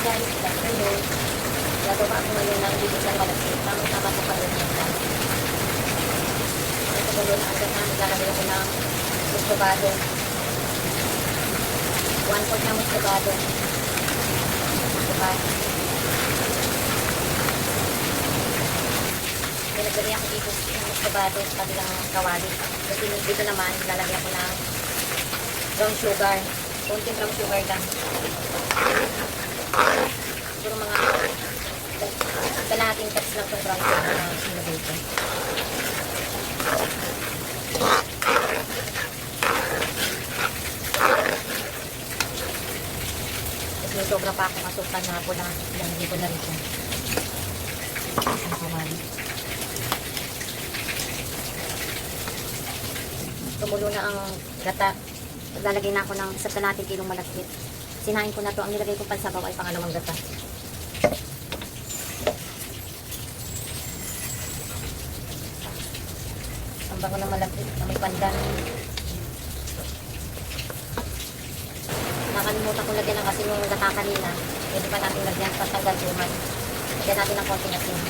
guys, good afternoon. Gagawa ko ngayon ng bibigyan malapit. Tama-tama sa pag-ibigyan. Ito ko doon, hanggang na naglalagay ako ng mustobado. 1/4 na mustobado. Mustobado. Nilagay ako dito ng mustobado sa kabilang kawali. Kasi dito naman, lalagay ako ng brown sugar. Kunting brown sugar lang. Siguro mga kalahating cups lang itong brown sugar na nilagay ko. Tapos may sobra pa akong asukal na pula. Ilagay ko na rin ito. Ang kawali. Tumulo na ang gata. Maglalagay na ako ng isa kalahating kilong malagkit. Sinain ko na to. Ang nilagay ko pansabaw ay pangalawang gata. Ang bango ng malagkit na may pandan. Nakalimutan ko lagyan ng asin yung gata kanina. Pwede pa natin lagyan pagtanggal suman. Lagyan natin ng konting asin.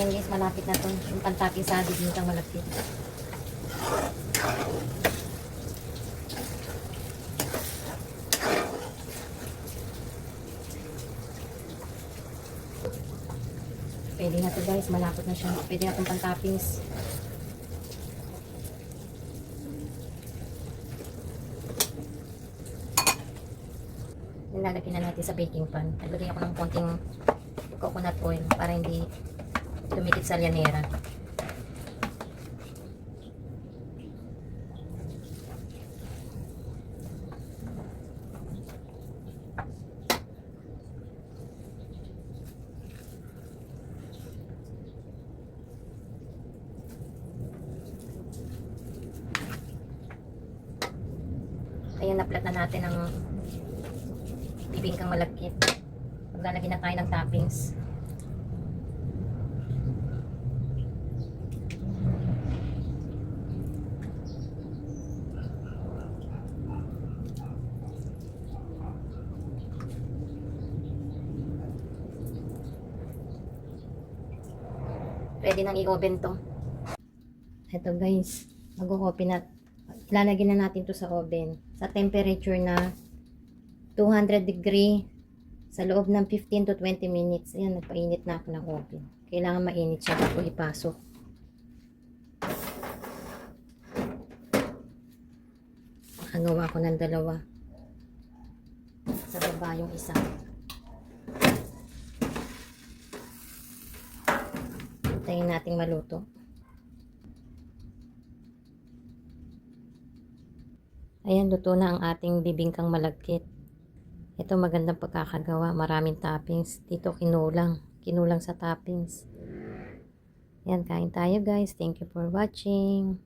Yan guys, malapit na to. Yung pantapin sa bibingkang malapit. Pwede na to guys, malapit na siya. Pwede na itong pantapins. Nilalagyan na natin sa baking pan. Naglagay ako ng konting coconut oil para hindi tumikit sa lyanera. Ayan, na-flat na natin ang bibingkang malagkit. Maglalagay na tayo ng toppings. Ready nang i-oven to. Ito guys, mag-open na. Ilalagay na natin to sa oven. Sa temperature na 200 degree sa loob ng 15 to 20 minutes. Ayan, nagpainit na ako ng oven. Kailangan mainit siya bago ipasok. Nakagawa ko ng dalawa. Sa baba yung isa. Hintayin nating maluto. Ayan, luto na ang ating bibingkang malagkit. Ito magandang pagkakagawa. Maraming toppings. Dito kinulang. Kinulang sa toppings. Ayan, kain tayo guys. Thank you for watching.